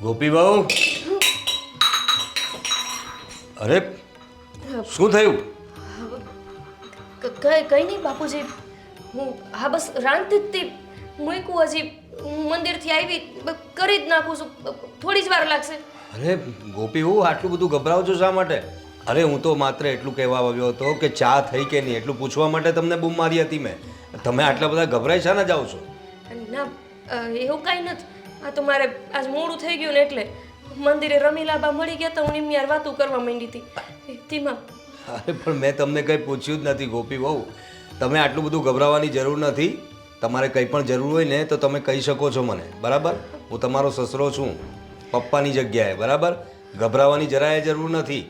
ગોપી બહુ, અરે શું થયું? કઈ નહીં બાપુજી, હું હા બસ રાંધતી જ હતી. મૂક્યું હજી મંદિરથી આવી કરી જ નાખું છું, થોડી જ વાર લાગશે. અરે ગોપી હું આટલું બધું ગભરાવ છો શા માટે? અરે હું તો માત્ર એટલું કહેવા આવ્યો હતો કે ચા થઈ કે નહીં એટલું પૂછવા માટે તમને બૂમ મારી હતી મેં. તમે આટલા બધા ગભરાઈ શા ના જાઓ છો? ના એવું કાંઈ નથી. આ તો મારે આજ મોડું થઈ ગયું ને એટલે મંદિરે રમીલાબા મળી ગયા તો હું એમની યાર વાતું કરવા માંડી હતી તેમાં. અરે પણ મેં તમને કંઈ પૂછ્યું જ નથી ગોપી બહુ. તમે આટલું બધું ગભરાવાની જરૂર નથી. તમારે કંઈ પણ જરૂર હોય ને તો તમે કહી શકો છો મને, બરાબર? હું તમારો સસરો છું, પપ્પાની જગ્યાએ, બરાબર? ગભરાવાની જરાય જરૂર નથી.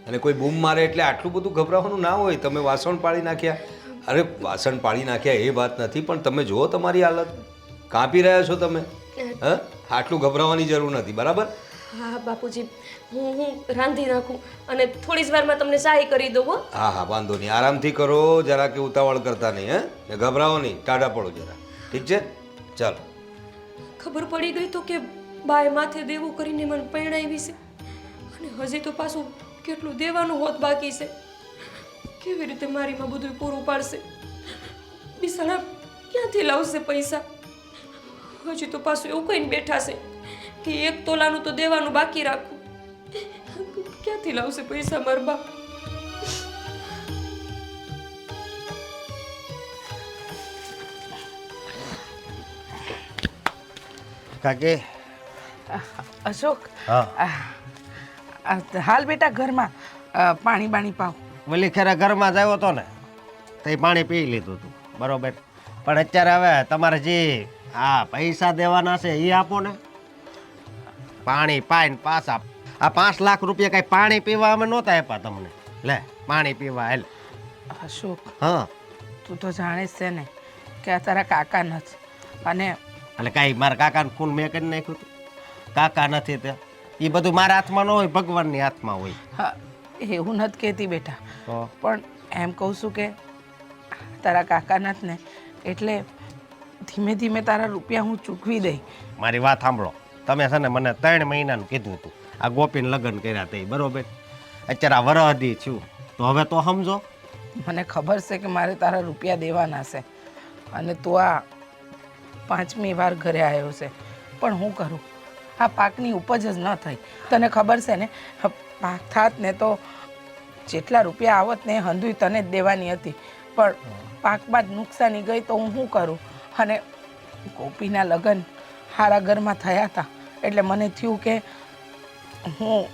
અને કોઈ બૂમ મારે એટલે આટલું બધું ગભરાવાનું ના હોય. તમે વાસણ પાડી નાખ્યા, અરે વાસણ પાડી નાખ્યા એ વાત નથી, પણ તમે જુઓ તમારી હાલત, કાપી રહ્યા છો તમે. હા, આટલું ગભરાવાની જરૂર નથી, બરાબર? હા બાપુજી, હું રાંધી નાખું અને થોડી જ વારમાં તમને સહાય કરી દઉં હો. હા હા, વાંધો નહીં, આરામથી કરો જરા, કે ઉતાવળ કરતા નહીં. હે, ગભરાવો નહીં, ટાઢા પડો જરા, ઠીક છે? ચાલો. ખબર પડી ગઈ તો કે બાએ માથે દેવું કરીને મને પરણાવી છે અને હજી તો પાછું કેટલું દેવાનું હોત બાકી છે. કેવી રીતે મારીમાં બધું પૂરું પાડશે? બિસાડા ક્યાંથી લાવશે પૈસા? હજી તો પાછું એવું કહીને બેઠા છે કે 1 તોલાનું તો દેવાનું બાકી રાખવું. ક્યાંથી લાવશે પૈસા મારા બા? કાકી. અશોક, હા, હાલ બેટા ઘરમાં પાણી બાણી પાવ. વલી ખેરા ઘરમાં જ આવ્યો હતો ને તો એ પાણી પી લીધું હતું, બરોબર. પણ અત્યારે હવે તમારે જે પૈસા દેવાના છે એ આપો ને. પાણી પાઈને પાછા આ 5 લાખ રૂપિયા કઈ પાણી પીવા અમે નહોતા આપ્યા તમને. લે પાણી પીવા હેલ. અશોક, હા, તું તો જાણે છે ને કે આ તારા કાકા નથી અને એટલે કાંઈ મારા કાકાને ખૂન મેં કરી નાખ્યું હતું? કાકા નથી તે એ બધું મારા હાથમાં ન હોય, ભગવાનની હાથમાં હોય. હા, એવું નથી કહેતી બેટા, તો પણ એમ કહું છું કે તારા કાકા નથી ને એટલે ધીમે ધીમે તારા રૂપિયા હું ચૂકવી દઈ. મારી વાત સાંભળો, તમે છે ને મને 3 મહિનાનું કીધું હતું આ ગોપીને લગ્ન કર્યા તે, બરોબર? અત્યારે આ વરહદી છું તો હવે તો સમજો. મને ખબર છે કે મારે તારા રૂપિયા દેવાના છે અને તું આ 5મી વાર ઘરે આવ્યો છે, પણ હું કરું? આ પાકની ઉપજ જ ન થઈ. તને ખબર છે ને, પાક થાત ને તો જેટલા રૂપિયા આવત ને એ હંધુય તને જ દેવાની હતી, પણ પાકમાં જ નુકસાની ગઈ તો હું શું કરું? અને ગોપીના લગ્ન સારા ઘરમાં થયા હતા એટલે મને થયું કે હું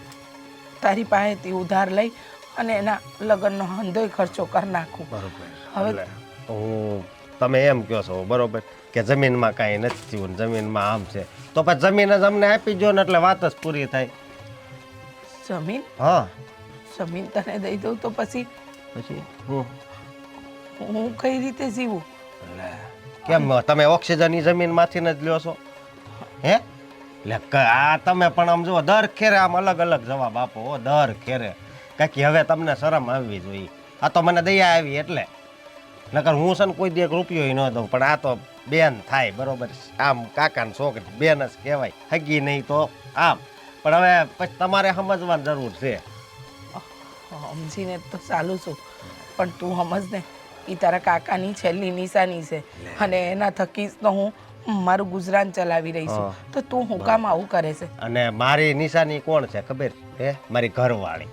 તારી પાસેથી ઉધાર લઈ અને એના લગ્નનો હંધોય ખર્ચો કરી નાખું. બરોબર. હવે હું તમે એમ કહો છો, બરોબર, કે જમીનમાં કાંઈ નથી થયું, જમીનમાં આમ છે, તો પછી જમીન જ અમને આપી જો ને એટલે વાત જ પૂરી થાય. જમીન? હા, જમીન તને દઈ દઉં તો પછી પછી હું કઈ રીતે જીવું? કેમ તમે ઓક્સિજનની જમીનમાંથી જ લ્યો છો? હે, એટલે આ તમે પણ આમ જુઓ, દર ખેરે આમ અલગ અલગ જવાબ આપો હો, દર ખેરે. કાંઈક હવે તમને શરમ આવવી જોઈએ. આ તો મને દયા આવી એટલે, નકર હું છે ને કોઈ દી 1 રૂપિયો ન દઉં, પણ આ તો બેન થાય, બરોબર? આમ કાકાની છોકરી બેન જ કહેવાય, હગી નહીં તો આમ. પણ હવે પછી તમારે સમજવાની જરૂર છે. સમજીને તો ચાલું છું, પણ તું સમજ ને, એ તારા કાકાની છેલ્લી નિશાની છે અને એના થકી તો હું મારું ગુજરાન ચલાવી રહી છું. તો તું હું કામ આવું કરે છે? અને મારી નિશાની કોણ છે ખબર? હે, મારી ઘરવાળી.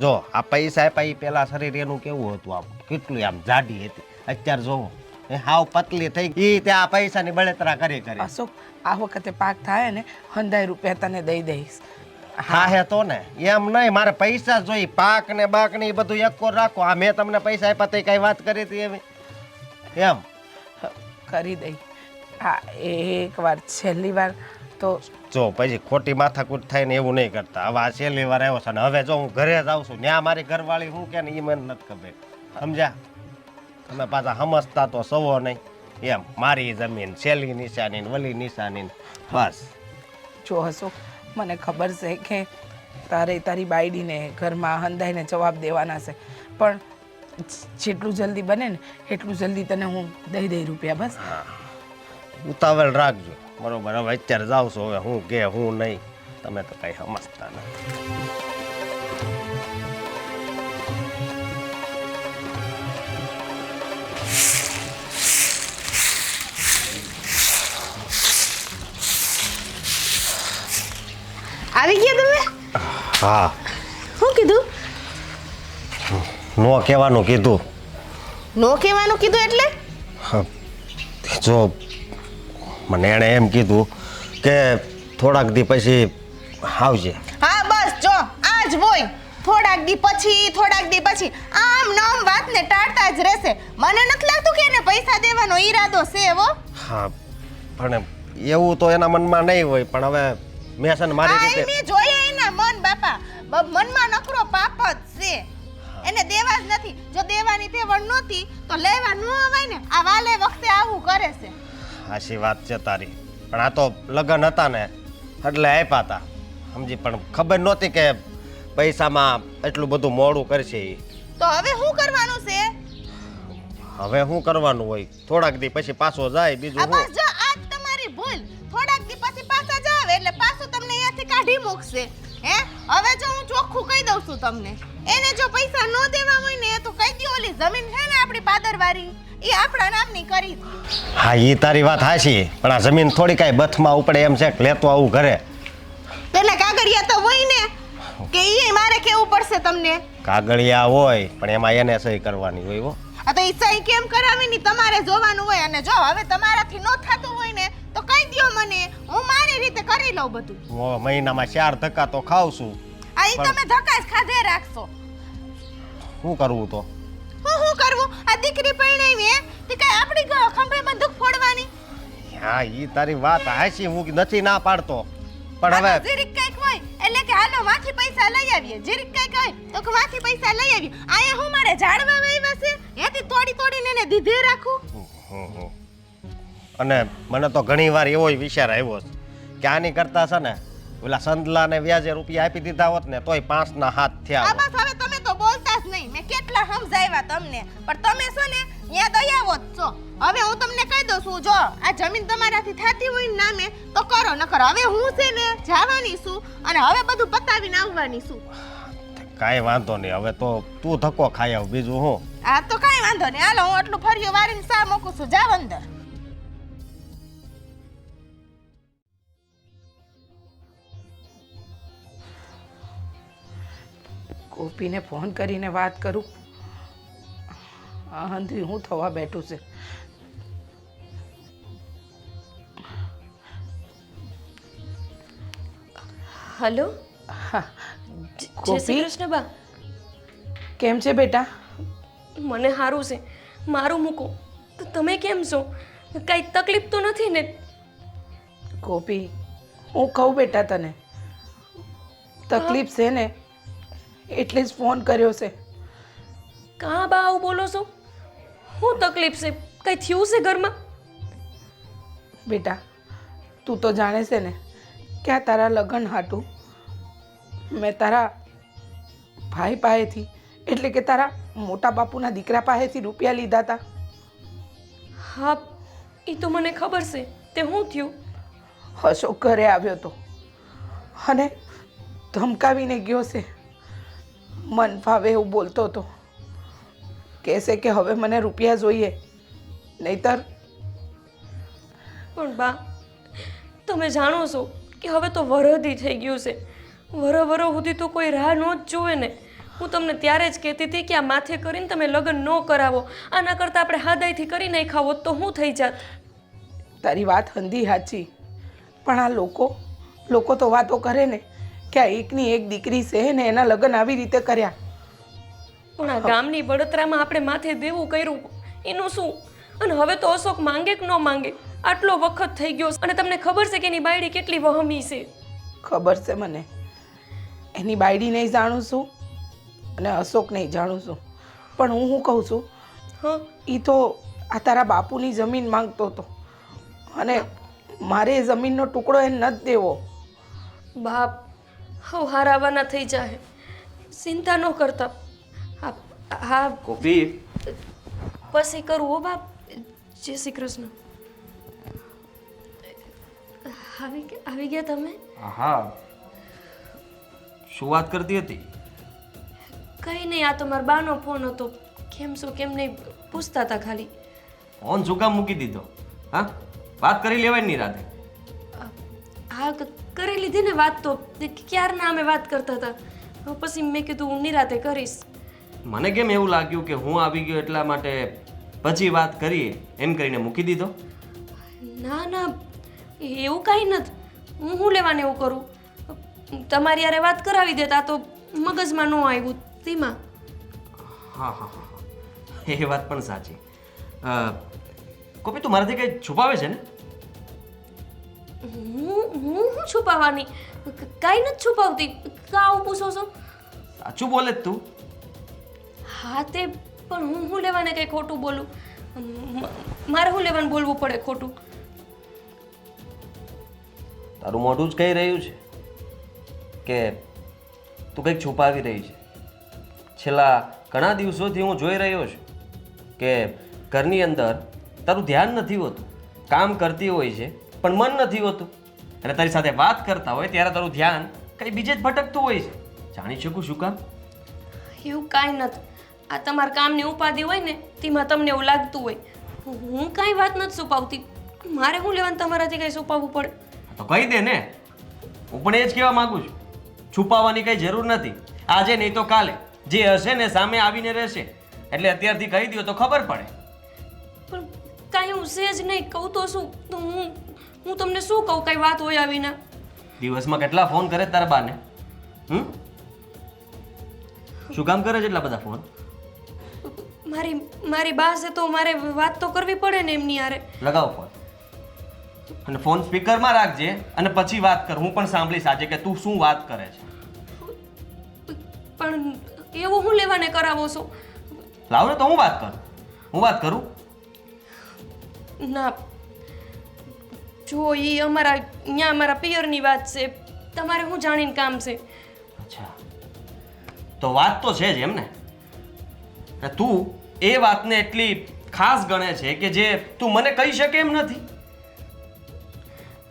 જો આ પૈસા આપ્યા એ પેલા શરીર એનું કેવું હતું, આમ કેટલું આમ જાડી હતી, અત્યારે જોવો હાવ પતલી થઈ ગઈ. તે આ પૈસાની બળતરા કરી કરી. અશોક, આ વખતે પાક થાય ને 100 રૂપિયા તને દઈ દઈશ. હા હે તો ને, એમ નહીં, મારે પૈસા જોઈ. પાક ને બાક ને એ બધું એકોર રાખો. આ મેં તમને પૈસા આપ્યા તો કઈ વાત કરી હતી એવી? એમ કરી દઈ. હા, એક વાર, છેલ્લી વાર તો જો પછી ખોટી માથાકૂટ થાય ને એવું નહીં કરતા. હવે આ છેલ્લી વાર આવ્યો છે ને હવે જો હું ઘરે જાઉં છું, ત્યાં મારી ઘરવાળી શું કે ને એ મને નથી ખબર, સમજ્યા? તમે પાછા સમજતા તો સવો નહીં. એમ મારી જમીન, છેલ્લી નિશાની ને વલી નિશાની, બસ. જો અશોક, મને ખબર છે કે તારી બાયડીને ઘરમાં હંધાઈને જવાબ દેવાના છે, પણ જેટલું જલ્દી બને ને એટલું જલ્દી તને હું દઈ રૂપિયા, બસ. ઉતાવળ રાખજો, બરોબર? હવે અત્યારે જાઉં છું, હવે હું કે હું નહીં. તમે તો કઈ સમજતા નથી. આવી ગયા તમે? હા, શું કીધું? નો કહેવાનું કીધું. નો કહેવાનું કીધું એટલે? જો મને એણે એમ કીધું કે થોડાક દી પછી આવજે. હા બસ જો આજ હોય. થોડાક દી પછી આમ નામ વાતને ટાળતા જ રહેશે. મને નથી લાગતું કે એને પૈસા દેવાનો ઈરાદો છે હો. હા, પણ એવું તો એના મનમાં નહીં હોય, પણ હવે મેં છે ને મારી આ રીતે મેં જોયા એના મન બાપા. મનમાં નકરો પાપ જ છે. એને દેવા જ નથી. જો દેવાની તેવડ નહોતી તો લેવા ન અવાય ને. આ વાલે વખતે આવું કરે છે. હાચી વાત છે તારી, પણ આ તો લગ્ન હતા ને એટલે આપ્યા હતા સમજી, પણ ખબર નહોતી કે પૈસામાં એટલું બધું મોડું કરશે ઈ. તો હવે શું કરવાનું છે? હવે શું કરવાનું હોય, થોડાક દી પછી પાછો જાય, બીજું આ શું. બસ જો આજ તમારી ભૂલ. થોડાક દી પછી પાછા જાવ એટલે પાછું તમને અહીંયાથી કાઢી મૂકશે. હે હવે જો હું ચોખ્ખું કહી દઉં છું તમને, એને જો પૈસા ન દેવા હોય ને તો કહી દો ઓલી જમીન છે ને આપણી પાદરવાળી એ આપણા નામની કરી દો. હા, ઈ તારી વાત હાચી, પણ આ જમીન થોડી કાંઈ બથમાં ઉપડે એમ છે કે લેતો આવું ઘરે. તેને કાગળિયા તો હોય ને કે ઈ મારે કેવું પડશે તમને? કાગળિયા હોય પણ એમાં એને સહી કરવાની હોય હો. આ તો ઈ સહી કેમ કરાવી ની તમારે જોવાનું હોય. અને જો હવે તમારાથી ન થતું હોય ને તો કહી દો મને, હું મારી રીતે કરી લઉં બધું. હું મહિનામાં 4 ધક્કા તો ખાઉં છું. આ ઈ તમે ધક્કા જ ખાધે રાખશો. શું કરવું તો? હું કરવું? આ દીકરી પરણાવી હે તે કઈ આપણી ખંભે બંદૂક ફોડવાની? હા, ઈ તારી વાત હાચી, હું નથી ના પાડતો, પણ હવે જીરીક કઈક હોય એટલે કે હાલો માંથી પૈસા લઈ આવીએ. જીરીક કઈક હોય તો કે માંથી પૈસા લઈ આવીએ. આયા હું મારે ઝાડવા વાવ્યા છે એથી તોડીને એને દીધે રાખું. અને મને તો ઘણી વાર એવો વિચાર આવ્યો છે કે આની કરતા છે ને ઓલા સંદલાને વ્યાજે રૂપિયા આપી દીધા હોત ને તોય 5ના હાથ થયા આ હોત. બસ હવે તમે તો બોલતા જ નહીં. મેં કેટલા સમજાવ્યા તમને, પણ તમે છો ને ન્યા દયાવો જ છો. હવે હું તમને કહી દઉં છું, જો આ જમીન તમારાથી થતી હોય ને નામે તો કરો, નકર હવે હું છે ને જવાની છું અને હવે બધું પતાવીને આવવાની છું. કાંઈ વાંધો નહીં, હવે તો તું ધક્કો ખાઈ આવ, બીજું હું. આ તો કાંઈ વાંધો નહીં. હાલો હું આટલું ફર્યો વારીને સા મૂકું છું. જાવ અંદર. ગોપીને ફોન કરીને વાત કરું. આ હંધરી હું થવા બેઠું છે. હલો, હા, જય શ્રી ગોપી કૃષ્ણ બા. કેમ છે બેટા? મને સારું છે. મારું મૂકો. તો તમે કેમ છો? કાંઈ તકલીફ તો નથી ને? ગોપી, હું કહું બેટા તને, તકલીફ છે ને એટલે જ ફોન કર્યો છે. કાં બા આવું બોલો છો? શું તકલીફ છે? કંઈ થયું છે ઘરમાં? બેટા, તું તો જાણે છે ને કે આ તારા લગ્ન હાટું મેં તારા ભાઈ પાસેથી એટલે કે તારા મોટા બાપુના દીકરા પાસેથી રૂપિયા લીધા હતા. હા, એ તો મને ખબર છે. તે શું થયું? અશોક ઘરે આવ્યો હતો અને ધમકાવીને ગયો છે. મન ફાવે એવું બોલતો હતો. કહેશે કે હવે મને રૂપિયા જોઈએ, નહીતર. પણ બા, તમે જાણો છો કે હવે તો વરહદી થઈ ગયું છે. વરહ સુધી તો કોઈ રાહ ન જ જોવે ને. હું તમને ત્યારે જ કહેતી હતી કે આ માથે કરીને તમે લગ્ન ન કરાવો. આના કરતાં આપણે હાદાઈથી કરી નાખ્યા હોત તો શું થઈ જાત? તારી વાત હંધી સાચી, પણ આ લોકો તો વાતો કરે ને કે આ એકની એક દીકરી છે ને એના લગ્ન આવી રીતે કર્યા. પણ આ ગામની બળતરામાં આપણે માથે દેવું કર્યું એનું શું? અને હવે તો અશોક માંગે કે ન માંગે, આટલો વખત થઈ ગયો અને તમને ખબર છે કે એની બાયડી કેટલી વહમી છે? ખબર છે મને. એની બાયડી નહીં જાણું છું અને અશોક નહીં જાણું છું, પણ હું શું કહું છું, હા, એ તો આ તારા બાપુની જમીન માંગતો હતો અને મારે એ જમીનનો ટુકડો એને નથી દેવો. બાપ હવે હારાવાના થઈ જાય, ચિંતા ન કરતા. હા હા, ગોપી, પછી કરું હો બાપ. જય શ્રી કૃષ્ણ. આવી ગયા તમે? હા, શું વાત કરતી હતી? કંઈ નહીં, આ તમારા બાનો ફોન હતો. કેમ છો કેમ નહીં પૂછતા હતા ખાલી. ફોન શું કામ મૂકી દીધો? હા, વાત કરી લેવાય નહીં રાતે. હા કરી લીધી ને વાત તો. ક્યારના અમે વાત કરતા હતા. પછી મેં કીધું હું નિરાતે કરીશ. મને કેમ એવું લાગ્યું કે હું આવી ગયો એટલા માટે પછી વાત કરીએ એમ કરીને મૂકી દીધો? ના ના, એવું કાંઈ નથી. હું લેવાને એવું કરું. તમારી યારે વાત કરાવી દેતા તો મગજમાં ન આવ્યું તેમાં. હા હા હા હા, એ વાત પણ સાચી. કોપી તું મારાથી કંઈ છુપાવે છે ને? હું છુપાવવાની કાંઈ નથી છુપાવતી. કાં પૂછો છો? સાચું બોલે જ તું? હા તે પણ હું લેવાને કંઈ ખોટું બોલું? મારે હું લેવાનું બોલવું પડે ખોટું? તારું મોઢું જ કહી રહ્યું છે કે તું કંઈક છુપાવી રહી છે. છેલ્લા ઘણા દિવસોથી હું જોઈ રહ્યો છું કે ઘરની અંદર તારું ધ્યાન નથી હોતું. કામ કરતી હોય છે પણ મન નથી હોતું, અને તારી સાથે વાત કરતા હોય ત્યારે તારું ધ્યાન કંઈ બીજે જ ભટકતું હોય છે. જાણી શકું શું કામ? એવું કાંઈ નથી. આ તમારા કામની ઉપાધિ હોય ને તેમાં તમને એવું લાગતું હોય. હું કાંઈ વાત નથી છુપાવતી. મારે શું લેવાનું તમારાથી કંઈ છુપાવવું પડે? તો કહી દે ને. હું પણ એ જ કહેવા માંગુ છું, છુપાવવાની કંઈ જરૂર નથી. આજે નહીં તો કાલે જે હશે ને સામે આવીને રહેશે. એટલે અત્યારથી કહી દો તો ખબર પડે. પણ કાંઈ હું છે જ નહીં. કહું તો શું? તો હું તમને શું કહું? કાંઈ વાત હોય આવીના? દિવસમાં કેટલા ફોન કરે તારા બાને? શું કામ કરે છે એટલા બધા ફોન? મારી બા છે તો મારે વાત તો કરવી પડે ને એમની યારે. લગાવ ફોન, અને ફોન સ્પીકરમાં રાખજે અને પછી વાત કર. હું પણ સાંભળીશ આજે કે તું શું વાત કરે છે. પણ એવું હું લેવાને કરાવો છો? લાવ ને તો હું વાત કરું. હું વાત કરું? ના, જો એ અમારા પિયરની વાત છે. તમારે શું જાણીને કામ છે? અચ્છા, તો વાત તો છે જ એમ ને? તું એ વાતને એટલી ખાસ ગણે છે કે જે તું મને કહી શકે એમ નથી?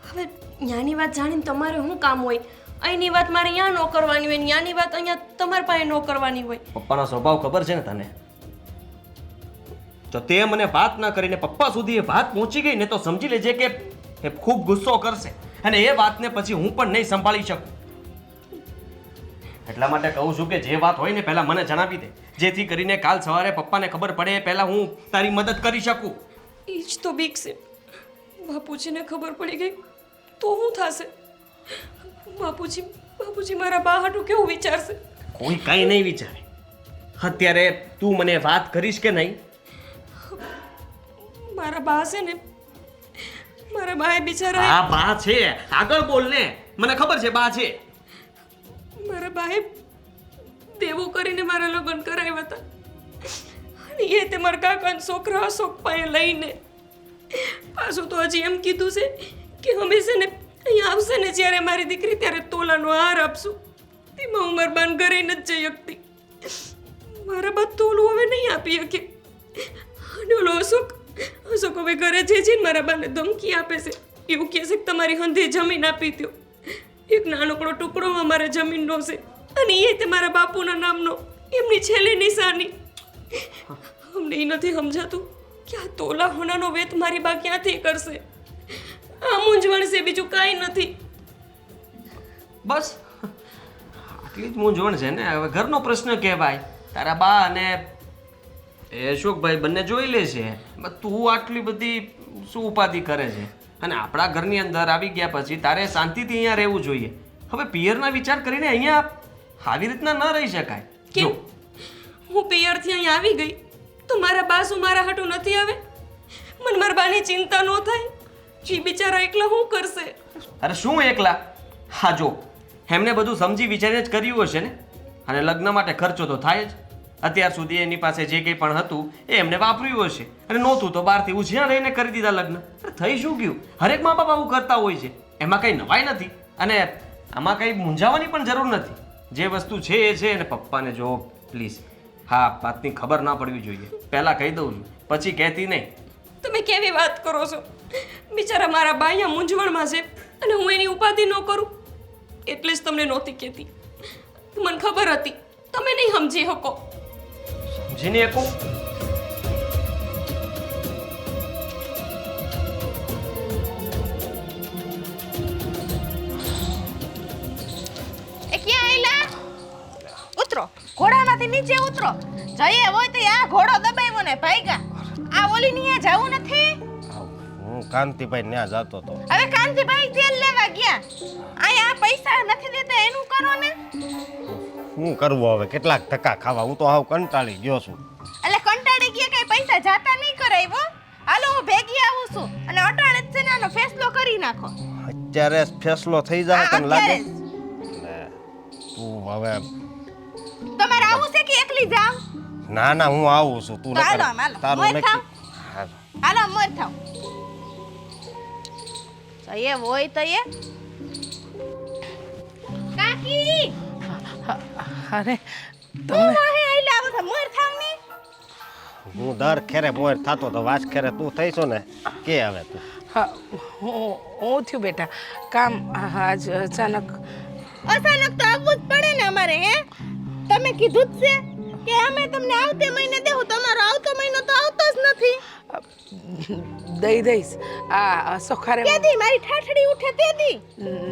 હવે ન્યાની વાત જાણીને તમારે શું કામ હોય? અહીંની વાત મારે અહીંયા ન કરવાની હોય, ન્યાની વાત અહીંયા તમારી પાસે ન કરવાની હોય. પપ્પાનો સ્વભાવ ખબર છે ને તને? તો તે મને વાત ન કરીને પપ્પા સુધી એ વાત પહોંચી ગઈ ને તો સમજી લેજે કે એ ખૂબ ગુસ્સો કરશે, અને એ વાતને પછી હું પણ નહીં સંભાળી શકું. એટલા માટે કહું છું કે જે વાત હોય ને પહેલા મને જણાવી દે, જેથી કરીને કાલ સવારે પપ્પાને ખબર પડે એ પહેલા હું તારી મદદ કરી શકું. એ જ તો બીક છે. બાપુજીને ખબર પડી ગઈ તો શું થશે? બાપુજી મારા બા હાટું કેવું વિચારશે? કોઈ કાંઈ નહીં વિચારે. અત્યારે તું મને વાત કરીશ કે નહીં? મારા બા છે ને, મારા બાએ બિચારા આ બા છે, આગળ બોલ ને. મને ખબર છે બા છે. મારા બાએ દેવું કરીને મારા લગ્ન કરાવ્યા હતા, અને એ તે મારા કાકાના છોકરા અશોક પાસે લઈને પાછું તો હજી એમ કીધું છે કે અમે છે ને અહીંયા આવશે ને જ્યારે મારી દીકરી ત્યારે તોલાનો હાર આપશું. તેમાં હું મારા બાને ઘરે નથી જઈ શકતી. મારા બા તોલું હવે નહીં આપી શકે. અને ઓલો અશોક હવે ઘરે જઈને મારા બાને ધમકી આપે છે. એવું કહે છે કે તમારી હંધે જમીન આપી દો. એક નાનકડો ટુકડો અમારે જમીનનો છે, અને એ તે મારા બાપુના નામનો, એમની છેલ્લી નિશાની. અમને એ નથી સમજાતું કે આ તોલા હોનાનો વેત મારી બા ક્યાંથી કરશે. આ મૂંઝવણ છે, બીજું કાંઈ નથી. બસ આટલી જ મૂંઝવણ છે ને? હવે ઘરનો પ્રશ્ન કહેવાય. તારા બા અને એ અશોકભાઈ બંને જોઈ લે છે. તું આટલી બધી શું ઉપાધિ કરે છે? અને આપણા ઘરની અંદર આવી ગયા પછી તારે શાંતિથી અહીંયા રહેવું જોઈએ. હવે પિયરના વિચાર કરીને અહીંયા આવી રીતના ન રહી શકાય. કેમ? હું પિયરથી અહીંયા આવી ગઈ તો મારા બા શું મારા હાટું નથી આવે? મને મારા બાની ચિંતા ન થાય? જી બિચારા એકલા શું કરશે? અરે શું એકલા? હા જો, એમને બધું સમજી વિચારીને જ કર્યું હશે ને. અને લગ્ન માટે ખર્ચો તો થાય જ. અત્યાર સુધી એની પાસે જે કંઈ પણ હતું એ એમને વાપર્યું હશે, અને નહોતું તો બહારથી ઉછીના રહીને કરી દીધા લગ્ન. થઈ શું ગયું? હરેક મા બાપ આવું કરતા હોય છે, એમાં કંઈ નવાઈ નથી. અને આમાં કંઈ મૂંઝાવાની પણ જરૂર નથી. જે વસ્તુ છે એ છે. અને પપ્પાને જો પ્લીઝ હા વાતની ખબર ના પડવી જોઈએ. પહેલાં કહી દઉં છું, પછી કહેતી નહીં. તમે કેવી વાત કરો છો? બિચારા મારા બા અહીંયા મૂંઝવણમાં છે, અને હું એની ઉપાધિ ન કરું એટલે જ તમને નહોતી કહેતી. મને ખબર હતી તમે નહીં સમજી શકો. સમજીને એકું એ ક્યાં આયલા? ઉતરો, ઘોડામાંથી નીચે ઉતરો. જઈએ હોય તો આ ઘોડો દબાવ્યો ને ભાઈગા. આ ઓલી ની જાવું નથી. હું કાંતિભાઈ ત્યાં જતો હતો. હવે કાંતિભાઈ તેલ લેવા ગયા. આ પૈસા નથી દેતા એનું કરો ને. શું કરવું હવે? કેટલાક ધક્કા ખાવા? હું તો હાવ કંટાળી ગયો છું. એટલે કંટાળી ગયા કઈ પૈસા જાતા નહીં કરાવ્યો. હાલો હું ભેગી આવું છું અને અટાણે જ છે ને આનો ફેસલો કરી નાખો. અત્યારે જ ફેસલો થઈ જાય તને લાગે? અત્યારે જ. લે, તું હવે તમારે આવું છે કે એકલી જાવ? ના ના હું આવું છું. તું તો હાલો, નકર હાલો. તારું મોય નક્કી. ખાવ. હા. હાલો મોર થાવ. જઈએ હોય તો એ કાકી અરે તું તમે વાહે આઈલા આવો છો મોર થાવ ની. હું દર ખેરે બોર થાતો તો વાસ ખેરે તું થઈશો ને કે હવે તું હા, હું થયું બેટા કામ આજ અચાનક અચાનક તો આવવું જ પડે ને અમારે હે. તમે કીધું જ છે કે અમે તમને આવતે મહિને દેવું, તમારો આવતો મહિનો તો આવતો જ નથી. દઈ દઈશ. આ અશોખારે તેદી મારી ઠાઠડી ઉઠે તેદી.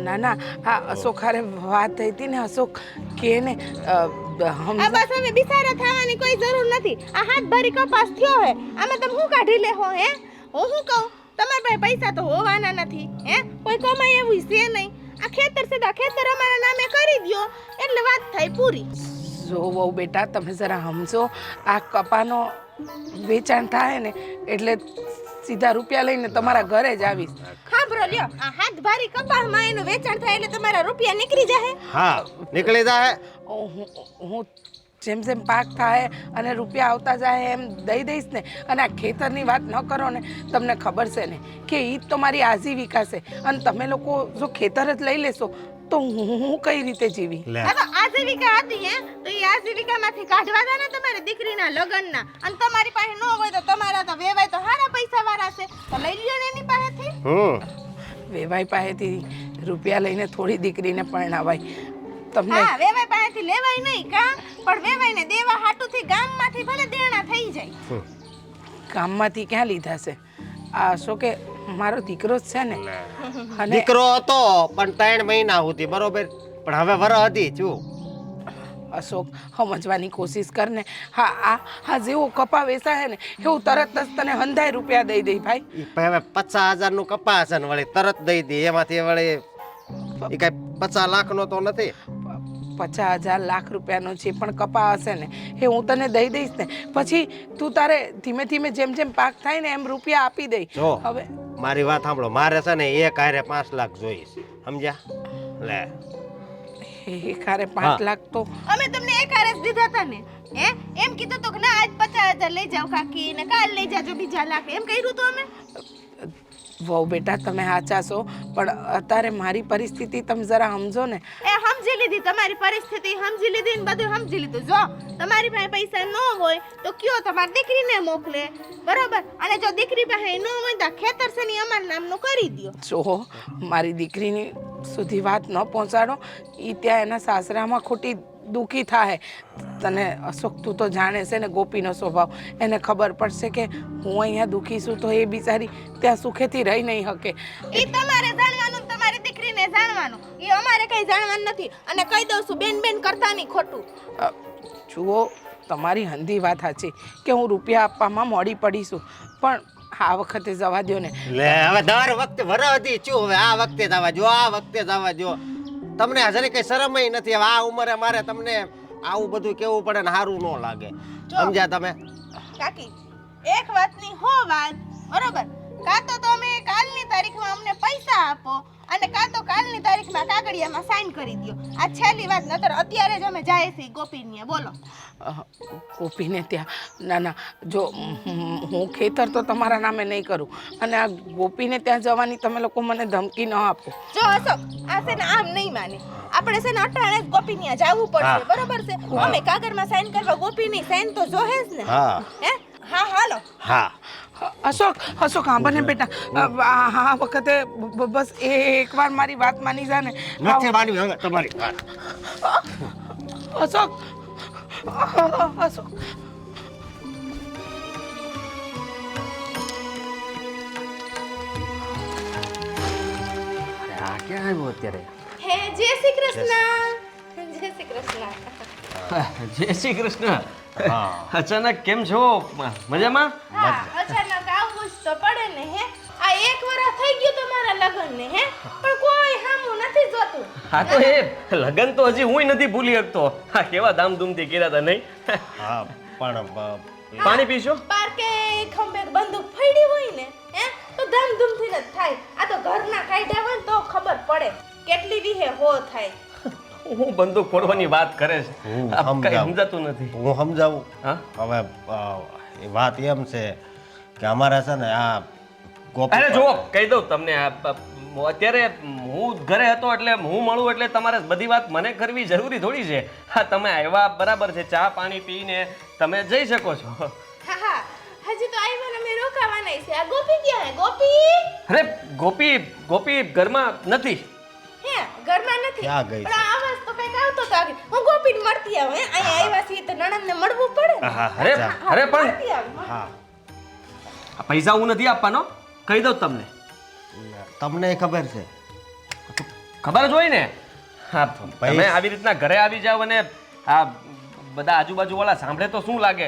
ના ના આ અશોખારે વાત થઈ હતી ને અશોક કે ને આ બસ હવે બિચારા થવાની કોઈ જરૂર નથી. આ હાથ ભરી કપાસ થયો હે, આમે તમે શું કાઢી લેહો હે? હું શું કહું, તમારા પાસે પૈસા તો હોવાના નથી હે, કોઈ કમાય એવું છે નહીં. આ ખેતર સીધા ખેતર અમારા નામે કરી દ્યો એટલે વાત થાય પૂરી. જો બહુ બેટા તમે જરા સમજો આ કપાનો વેચાણ થાય ને એટલે સીધા રૂપિયા લઈને તમારા ઘરે જ આવીશ. ખાબરો લ્યો, આ હાથ ભારી કપાસમાં એનું વેચાણ થાય એટલે તમારા રૂપિયા નીકળી જાય. હા નીકળી જાય. હું જેમ જેમ પાક થાય અને રૂપિયા આવતા જાય એમ દઈ દઈશ ને. અને આ ખેતરની વાત ન કરો ને, તમને ખબર છે ને કે એ જ તો મારી આજીવિકા છે. અને તમે લોકો જો ખેતર જ લઈ લેશો તો હું કઈ રીતે જીવી? લે આ તો આજીવિકા હતી હે, તો એ આજીવિકામાંથી કાઢવા દે ને તમારી દીકરીના લગ્નના. અને તમારી પાસે ન હોય તો તમારા તો વેવાય તો સારા પૈસા વાળા છે, તો લઈ લ્યો ને એની પાસેથી. વેવાઈ પાસેથી રૂપિયા લઈને થોડી દીકરીને પરણાવાય. તમને હા, વેવાય પાસેથી લેવાય નહીં કા, પણ વેવાયને દેવા હાટુથી ગામમાંથી ભલે દેણા થઈ જાય. ગામમાંથી ક્યાં લીધા છે? આ શું કે મારો દીકરો જ છે ને. અને દીકરો હતો પણ 3 મહિના સુધી બરોબર, પણ હવે વર હતી છું. અશોક સમજવાની કોશિશ કર ને. હા જેવો કપા વેચાય ને એવું તરત જ તને હંધાય રૂપિયા દઈ દઈ ભાઈ. ઈ હવે 50,000 નું કપાસ છે ને વળી તરત દઈ દે. એમાંથી વળી ઈ કઈ 50 લાખનો તો નથી. 50,000 લાખ રૂપિયાનો જે પણ કપા હશે ને એ હું તને દઈ દઈશ ને. પછી તું તારે ધીમે ધીમે જેમ જેમ પાક થાય ને એમ રૂપિયા આપી દઈ. જો હવે મારી વાત સાંભળો, મારે છે ને એક હારે 5 લાખ જોઈશ, સમજ્યા? લે એક હારે 5 લાખ તો અમે તમને એક હારે જ દીધા હતા ને હે, એમ કીધું તો કે ના આજ 50,000 લઈ જાઓ કાકી ને કાલ લઈ જાજો બીજા લાખ, એમ કહ્યું તો અમે. વહુ બેટા તમે સાચા છો, પણ અત્યારે મારી પરિસ્થિતિ તમે જરા સમજો ને. એ સમજી લીધી, તમારી પરિસ્થિતિ સમજી લીધી ને બધું સમજી લીધું. જો તમારી પાસે પૈસા ન હોય તો કયો તમારી દીકરીને મોકલે, બરોબર? અને જો દીકરી પાસે ન હોય તો ખેતર છે ને અમારા નામનું કરી દ્યો. જો મારી દીકરીની સુધી વાત ન પહોંચાડો. એ ત્યાં એના સાસરામાં ખોટી દુઃખી થાય. તને અશોક તું તો જાણે છે ને ગોપીનો સ્વભાવ. એને ખબર પડશે કે હું અહીંયા દુઃખી છું તો એ બિચારી ત્યાં સુખેથી રહી નહીં શકે. એ તમારે જાણવાનું, તમારી દીકરીને જાણવાનું, એ અમારે કઈ જાણવાનું નથી. અને કહી દઉં છું બેન બેન કરતા નહીં ખોટું. જુઓ તમારી હંધી વાત સાચી કે હું રૂપિયા આપવામાં મોડી પડીશું, પણ આ વખતે જવા દો ને. લે હવે દર વખતે વર હતી છું, હવે આ વખતે જવા જો, આ વખતે જવા જો. તમને હજરી કઈ શરમય નથી. હવે આ ઉંમરે મારે તમને આવું બધું કેવું પડે ને સારું ન લાગે, સમજ્યા તમે? કાકી એક વાતની હો વાત, બરોબર? કાં તો તમે કાલની તારીખમાં અમને પૈસા આપો અને કાં તો કાલની તારીખમાં કાગળિયામાં સાઈન કરી દો. આ છેલ્લી વાત, નતર અત્યારે જ અમે જાય છીએ ગોપીને. બોલો ગોપીને ત્યાં? ના ના, જો હું ખેતર તો તમારા નામે નહીં કરું, અને આ ગોપીને ત્યાં જવાની તમે લોકો મને ધમકી ન આપો. જો અશોક, આ છે ને આમ નહીં માને. આપણે છે ને અટાણે જ ગોપીને જવું પડશે, બરોબર છે? અમે કાગળમાં સાઈન કરવા ગોપીની સાઈન તો જોહે જ ને. હા હે? હા હાલો. હા અશોક હા બને બેટા. આ વખતે બસ એકવાર મારી વાત માની જા ને. નથી માનવી હવે તમારી વાત. અશોક અશોક આ ક્યાં આવ્યો અત્યારે? હે જય શ્રી કૃષ્ણ. જય શ્રી કૃષ્ણ. જય શ્રી કૃષ્ણ. અચાનક કેમ છો? મજામાં? હા અચાનક આવવું જ તો પડે ને હે. આ એક વર્ષ થઈ ગયું તમારા લગ્નને હે, પણ કોઈ હામું નથી જોતું. હા તો એ લગન તો હજી હુંય નથી ભૂલી શકતો. હા કેવા ધામધૂમથી કર્યા હતા નહીં? હા પણ પાણી પીશો? પાર્કે ખંભે બંદૂક ફેડી હોય ને હે તો ધામધૂમથી જ થાય. આ તો ઘરના કાઢ્યા હોય ને તો ખબર પડે કેટલી વિહે હો થાય. હું બંદૂક ફોડવાની વાત કરે છે. હું આ કઈ સમજાવું. સમજાતું નથી. હું સમજાવું. હા? હવે એ વાત એમ છે કે અમારે છે ને આ ગોપી અરે જુઓ કહી દઉં તમને અત્યારે હું ઘરે હતો એટલે હું મળું એટલે તમારે બધી વાત મને કરવી જરૂરી થોડી છે. હા તમે આવ્યા બરાબર છે, ચા પાણી પીને તમે જઈ શકો છો. હા હા હજી તો આવ્યા ને અમે રોકાવાના છે. આ ગોપી ક્યાં હે? ગોપી અરે ગોપી ઘરમાં નથી. હે ઘરમાં નથી. ક્યાં ગઈ પણ આ અવાજ તો કઈક આવતો તો આગે. હું ગોપીને મળતી આવું હે. અહીંયા આવ્યા છીએ તો નણંદને મળવું પડે ને. અરે અરે પણ મળતી આવું. હા આ પૈસા હું નથી આપવાનો, કહી દઉં તમને. તમને ખબર છે. ખબર જ હોય ને. હા તમે આવી રીતના ઘરે આવી જાવ અને આ બધા આજુબાજુ વાળા સાંભળે તો શું લાગે?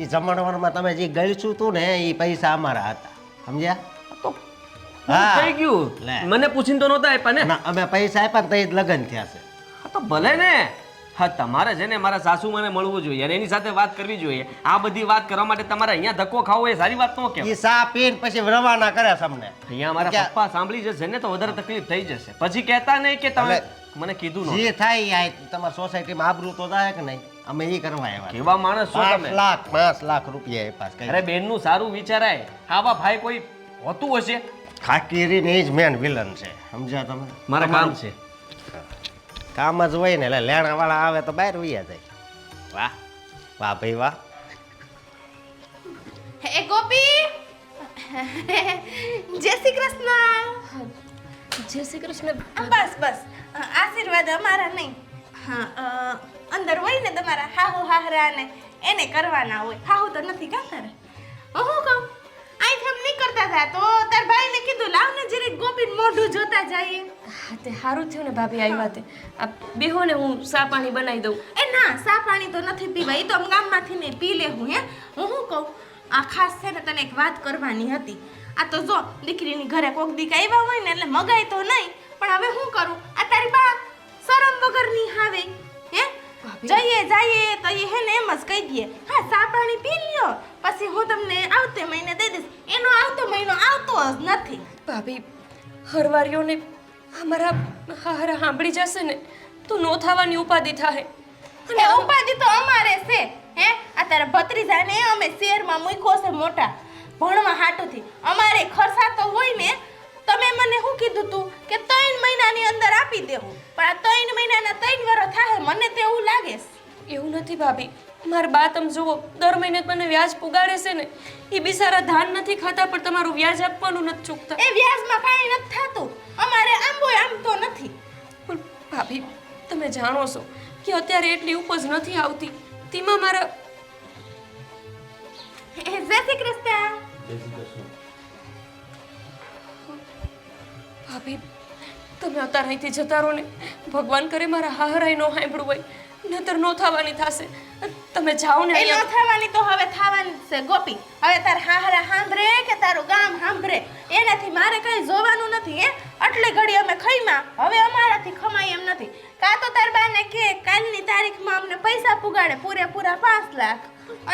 એ જમણવારમાં તમે જે ગળ્યું તું ને એ પૈસા અમારા હતા, સમજ્યા? તો હા. થઈ ગયું. લે. મને પૂછીને તો નહોતા આપ્યા ને. ના અમે પૈસા આપ્યા ને તો જ લગ્ન થયા છે. હા તો ભલે ને. હા તમારે છે ને મારા સાસુ મને મળવું જોઈએ અને એની સાથે વાત કરવી જોઈએ. આ બધી વાત કરવા માટે તમારે અહીંયા ધક્કો ખાવો એ સારી વાત ન કહેવાય. એ સા પીને પછી રવાના કરે છે અમને. અહીંયા મારા ક્યાં? પપ્પા સાંભળી જશે ને તો વધારે તકલીફ થઈ જશે. પછી કહેતા નહીં કે તમે એટલે મને કીધું ન. જે થાય એ તમારી સોસાયટીમાં આબરૂ તો થાય કે નહીં? અમે એ કરવા આવ્યા. કેવા માણસ છો તમે? 5 લાખ રૂપિયા આપ્યા છે. અરે બેનનું સારું વિચારાય. આવા ભાઈ કોઈ હોતું હશે? ખાકીરી ને જ મેન વિલન છે, સમજ્યા તમે? મારે કામ છે. કામ જ હોય ને એટલે લેણા વાળા આવે તો બહાર વૈયા જાય. વાહ વાહ ભાઈ વાહ. હે ગોપી જય શ્રી કૃષ્ણ. જય શ્રી કૃષ્ણ. બસ બસ આશીર્વાદ અમારા નહીં. હા અંદર હોય ને તમારા હાહુ હાહરા ને એને કરવાના હોય. હાહુ તો નથી કા તારે. હું કહું અહીંથી આમ નીકળતા હતા તો તાર ભાઈને કીધું લાવ ને જરીક ગોપીને મોઢું જોતા જઈએ. હા તે સારું થયું ને ભાભી આવ્યા તે. આ બેહો ને હું ચા પાણી બનાવી દઉં. એ ના સા પાણી તો નથી પીવા. એ તો આમ ગામમાંથી ને પી લેવું હે. હું શું કહું આ ખાસ છે ને તને એક વાત કરવાની હતી. આ તો જો દીકરીની ઘરે કોક દીક આવ્યા હોય ને એટલે મગાય તો નહીં પણ હવે શું કરું? આ તારી બા શરમ વગરની હાવે હે જઈએ તો એ હે ને એમ જ કહી દઈએ હા ચા પાણી પી લ્યો પછી હું તમને આવતે મહિને દઈ દઈશ. એનો આવતો મહિનો આવતો જ નથી. ભાભી હરવારીઓને અમારા હારા સાંભળી જશે ને તો નો થવાની ઉપાધિ થાય. અને ઉપાધિ તો અમારે છે હે. આ તારા ભત્રીજાને અમે શહેરમાં મૂક્યો છે મોટા ભણવા હાટુથી. અમારે ખર્ચા તો હોય ને. તમે મને શું કીધું તું કે 3 મહિનાની અંદર આપી દેવું પણ આ 3 મહિનાના 3 વર્ષ થાય મને તો એવું લાગે છે. એવું નથી ભાભી. મારા બા તમે જુઓ દર મહિને મને વ્યાજ પુગાડે છે ને એ બિચારા ધાન નથી ખાતા પણ તમારું વ્યાજ આપવાનું નથી ચૂકતા. એ વ્યાજમાં કાંઈ નથી થતું. અમારે આમ તો નથી. પણ ભાભી તમે જાણો છો કે અત્યારે એટલી ઉપજ નથી આવતી. તેમાં મારા જય શ્રી કૃષ્ણ. ભાભી તમે અત્યારે અહીંથી જતા રહો ને ભગવાન કરે મારા હાહરાય નો સાંભળવું હોય નહીતર નો થવાની થશે. તમે જાઓ ને એ ન થવાની તો હવે થવાની જ છે ગોપી. હવે તાર હાહરા સાંભળે કે તારું ગામ સાંભળે એનાથી મારે કઈ જોવાનું નથી હે. આટલી ઘડી અમે ખઈમાં હવે અમારાથી ખમાય એમ નથી. કાં તો તાર બાને કે કાલની તારીખમાં અમને પૈસા પુગાડે પૂરેપૂરા 5 લાખ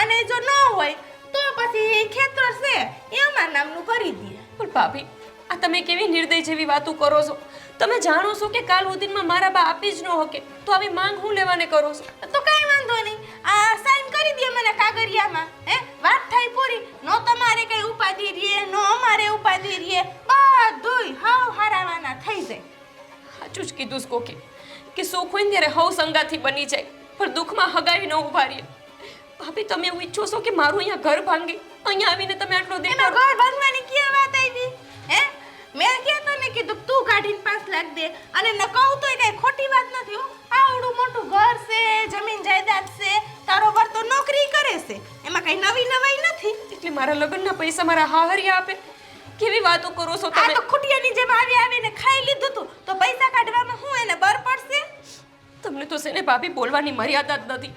અને જો ન હોય તો પછી ખેતર છે એ અમારા નામનું કરી દે. પણ ભાભી આ તમે કેવી નિર્દય જેવી વાતો કરો છો? તમે જાણો છો કે કાલ સુધીમાં મારા બા આપી જ ન શકે તો આવી માંગ હું લેવાને કરો છો? તો કાંઈ વાંધો નહીં. આ સાઈન કરી દે મને કાગળિયામાં હે. વાત થાય પૂરી. નો તમારે કઈ ઉપાધિ રીએ નો અમારે ઉપાધિ રીએ બધુંય હાવ હારાવાના થઈ જાય. સાચું જ કીધું છે કોકે કે સુખ હોય ને ત્યારે હવ સંગાથી બની જાય પણ દુઃખમાં હગાઈ ન ઉભા રહીએ. ભાભી તમે એવું ઈચ્છો છો કે મારું અહીંયા ઘર ભાંગે? અહીંયા આવીને તમે આટલો એમાં દેખાડો. ઘર ભાંગવાની ક્યાં વાત આવી હે? મેં ક્યાં તને કીધું તું કાઢીને 5 લાખ દે અને ન કહું તોય કઈ ખોટી વાત નથી હો. આવડું મોટું ઘર છે જમીન મારા લગ્નના પૈસા મારા હાહરિયા આપે? કેવી વાતો કરો છો આ તમે? તો ખુટિયાની જેમ આવીને ખાઈ લીધું તું તો પૈસા કાઢવામાં હું એને બર પડશે? તમને તો છે ને ભાભી બોલવાની મર્યાદા જ નથી.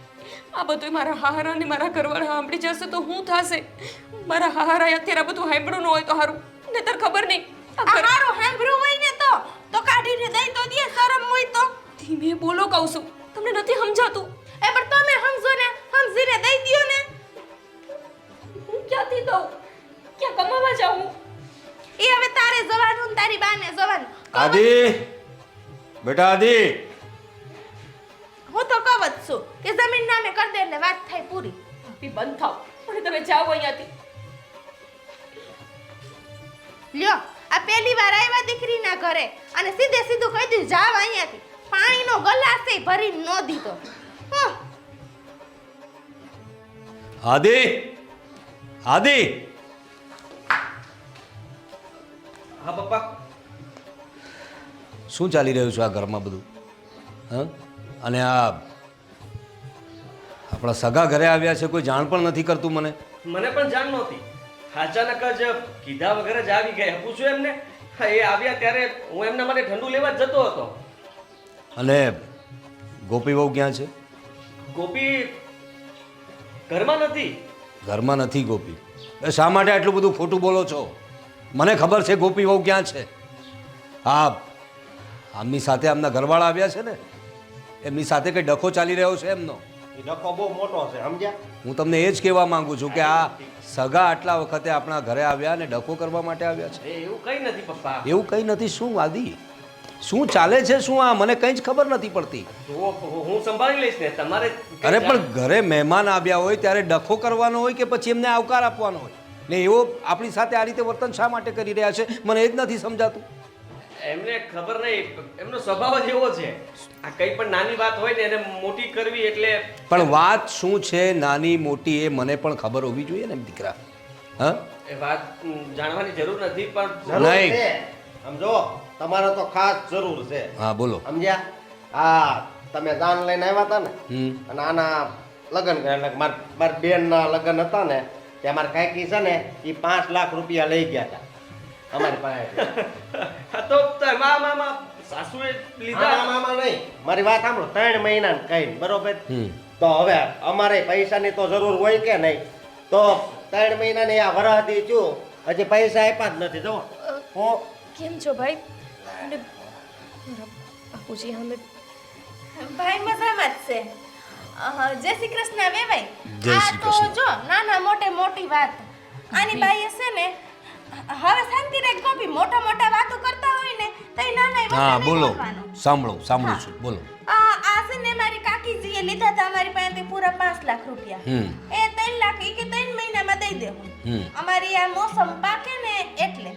આ બધું મારા હાહરા અને મારા ઘરવાળા સાંભળી જશે તો શું થશે? મારા હાહરાએ અત્યારે આ બધું સાંભળ્યું ન હોય તો સારું, નહીતર ખબર નહીં. આ આ ઘર- હારું સાંભળ્યું હોય ને તો કાઢીને દઈ તો દે, શરમ હોય તો. ધીમે બોલો કહું છું, તમને નથી સમજાતું? એ પણ તમે સમજો ને, સમજીને દઈ દ્યો ને. હું ક્યાંથી દઉં? ક્યાં કમાવા જાઉં? એ હવે તારે જવાનું ને તારી બાને જવાનું. આદિ, બેટા આદિ, હું તો કહું જ છું કે જમીન નામે કરી દે એટલે વાત થાય પૂરી. ભાભી બંધ થાવ અને તમે જાઓ અહીંયાથી. લ્યો, આ પહેલી વાર આવ્યા દીકરીના ઘરે અને સીધે સીધું કહી દીધું જાવ અહીંયાથી. પાણીનો ગલાસ એ ભરીને ન દીધો. હં. આદિ, આદિ, હા પપ્પા. શું ચાલી રહ્યું છે આ ઘરમાં બધું? હા, અને આ આપણા સગા ઘરે આવ્યા છે, કોઈ જાણ પણ નથી કરતું મને. મને પણ જાણ નહોતી. અચાનક જ કીધા વગર જ આવી ગયા. પૂછ્યું એમને. હા, એ આવ્યા ત્યારે હું એમના માટે ઠંડુ લેવા જ જતો હતો. અને ગોપી વહુ ક્યાં છે? ગોપી ઘરમાં નથી. ઘરમાં નથી ગોપી? એ શા માટે આટલું બધું ખોટું બોલો છો? મને ખબર છે ગોપી વહુ ક્યાં છે. હા, આમની સાથે આમના ઘરવાળા આવ્યા છે ને, એમની સાથે કંઈ ડખો ચાલી રહ્યો છે એમનો. એ ડખો બહુ મોટો છે, સમજ્યા? હું તમને એ જ કહેવા માંગુ છું કે આ સગા આટલા વખતે આપણા ઘરે આવ્યા અને ડખો કરવા માટે આવ્યા છે. એવું કંઈ નથી પપ્પા. એવું કંઈ નથી. શું આદિ, શું ચાલે છે? શું આ મને કંઈ જ ખબર નથી પડતી. જુઓ, હું સંભાળી લઈશ ને. તમારે અરે પણ ઘરે મહેમાન આવ્યા હોય ત્યારે ડખો કરવાનો હોય કે પછી એમને આવકાર આપવાનો હોય? ને એવો આપણી સાથે આ રીતે વર્તન શા માટે કરી રહ્યા છે મને એ જ નથી સમજાતું. એમને ખબર નહીં, એમનો સ્વભાવ જ એવો છે. આ કંઈ પણ નાની વાત હોય ને એને મોટી કરવી એટલે પણ વાત શું છે નાની મોટી એ મને પણ ખબર હોવી જોઈએ ને દીકરા. હા, એ વાત જાણવાની જરૂર નથી પણ જરૂર નહીં. છે. સમજો, તમારે તો ખાસ જરૂર છે, હા બોલો. સમજ્યા? હા, તમે દાન લઈને આવ્યા હતા ને, હમ. અને આના લગ્ન એટલે મારી બેનના લગ્ન હતા ને, તે અમારે કાકી છે ને એ 5 લાખ રૂપિયા લઈ ગયા હતા અમારી પાસે. હા, તો મામા સાસુએ લીધા. મામા નહીં, મારી વાત સાંભળો. 3 મહિના કઈ બરોબર. હમ. તો હવે અમારે પૈસાની તો જરૂર હોય કે નહીં? તો 3 મહિનાની આ વરહદી છું, હજી પૈસા આપ્યા જ નથી. જો હું કેમ છો ભાઈ? અને મારા બાપુજી અમે ભાઈ મજામાં જ છે. જય શ્રી કૃષ્ણ વેવાઈ. જય આ શ્રી તો કૃષ્ણ. જો નાના મોટે મોટી વાત. આની બાઈ છે ને હવે શાંતિ રાખ ગોપી. મોટા મોટા વાતો કરતા હોય ને તો એ નાના હા વસ્તુ બોલો, નહીં બોલવાનું. સાંભળું છું, બોલો. આ છે ને મારી કાકીજીએ લીધા હતા અમારી પાસેથી પૂરા 5 લાખ રૂપિયા. હમ. એ 3 લાખ ઈ કે 3 મહિનામાં દઈ દેવું. હમ. અમારી આ મોસમ પાકે ને એટલે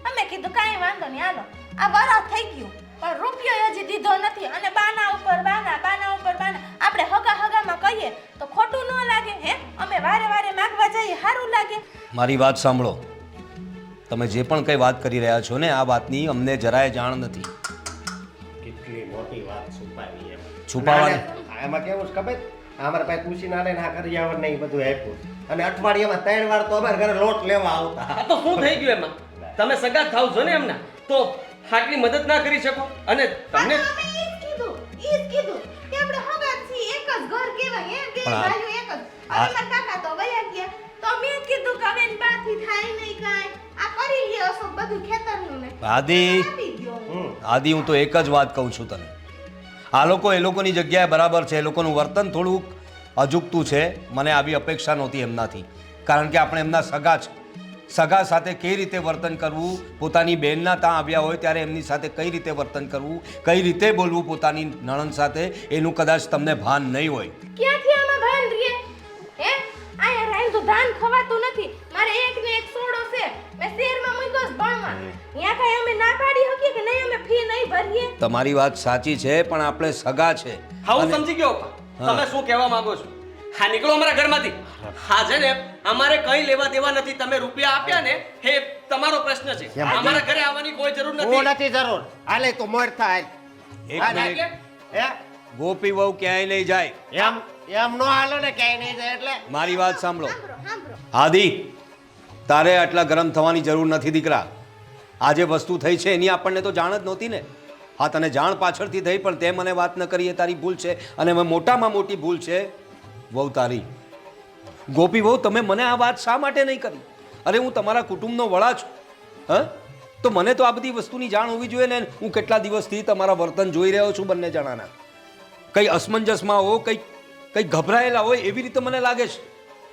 અમે કીધું કાંઈ વાંધો નહીં, હાલો. આ વરસ થઈ ગયું પણ રૂપિયો હજી દીધો નથી. અને બાના ઉપર બાના, બાના ઉપર બાના. આપણે હગામાં કહીએ તો ખોટું ન લાગે હે? અમે વારે વારે માગવા જઈએ સારું લાગે? મારી વાત સાંભળો. તમે જે પણ કંઈ વાત કરી રહ્યા છો ને આ વાતની અમને જરાય જાણ નથી. કેટલી મોટી વાત છુપાવી એમ. છુપાવવાની? ના, એમાં કેવું છે ખબર? અમારા પાસે કુશીના લઈને આ કરિયાવર ને એ બધું આપ્યું. અને અઠવાડિયામાં 3 વાર તો અમારા ઘરે લોટ લેવા આવતા. આ તો શું થઈ ગયું એમાં? તમે સગા થાવ છો ને એમના, તો આટલી મદદ ના કરી શકો? અને તમને આ તો અમે ઈ જ કીધું કે આપણે હગા છીએ, એક જ ઘર કહેવાય હે? બે પણ આ- ભાઈઓ એક જ. અને મારા કાકા તો વયા ગયા. તો મેં કીધું કે હવે એની બાથી થાય નહીં કાંઈ. આ કરી લ્યો છો બધું ખેતરનું ને. આદિ, આપી દ્યો. આદિ, હું તો એક જ વાત કહું છું તને. આ લોકો એ લોકોની જગ્યાએ બરાબર છે. એ લોકોનું વર્તન થોડુંક અજુગતું છે. મને આવી અપેક્ષા નહોતી એમનાથી, કારણ કે આપણે એમના સગા છે. સગા સાથે કઈ રીતે વર્તન કરવું, પોતાની બહેનના ત્યાં આવ્યા હોય ત્યારે એમની સાથે કઈ રીતે વર્તન કરવું, કઈ રીતે બોલવું પોતાની નણંદ સાથે, એનું કદાચ તમને ભાન નહીં હોય. ક્યાંથી આમાં ભાન રીએ? હે? આયા રાઈન તો ધાન ખવાતું નથી. મારે એક ને એક સોડો છે. મેં શહેરમાં મૂક્યો છે ભણવા. ત્યાં કાંઈ અમે ના પાડી શકીએ કે નહીં? અમે ફી નહીં ભરીએ? તમારી વાત સાચી છે, પણ આપણે સગા છે. હા, હું અને- સમજી ગયો. હા. તમે શું કહેવા માંગો છો? હા, નીકળો અમારા ઘરમાંથી. હા છે ને, અમારે કંઈ લેવા દેવા નથી. તમે રૂપિયા આપ્યા ને એ તમારો પ્રશ્ન છે. કેમ? અમારા ઘરે આવવાની કોઈ જરૂર હું નથી. નથી જરૂર. હાલે તો મોર થાય. એક હા, મિનિટ. હે? ગોપી વહુ ક્યાંય નહીં જાય. એમ નો હાલો ને ક્યાંય નહીં જાય એટલે. મારી વાત સાંભળો. સાંભળો, સાંભળો. આદિ, તારે આટલા ગરમ થવાની જરૂર નથી દીકરા. આ જે વસ્તુ થઈ છે એની આપણને તો જાણ જ નહોતી ને. હા, તને જાણ પાછળથી થઈ પણ તે મને વાત ન કરી એ તારી ભૂલ છે. અને હવે મોટામાં મોટી ભૂલ છે વહુ તારી. ગોપી વહુ, તમે મને આ વાત શા માટે નહીં કરી? અરે હું તમારા કુટુંબનો વડા છું. હા, તો મને તો આ બધી વસ્તુની જાણ હોવી જોઈએ ને. હું કેટલા દિવસથી તમારા વર્તન જોઈ રહ્યો છું બંને જણાના. કંઈ અસમંજસમાં હો, કંઈ ગભરાયેલા હોય એવી રીતે મને લાગે છે.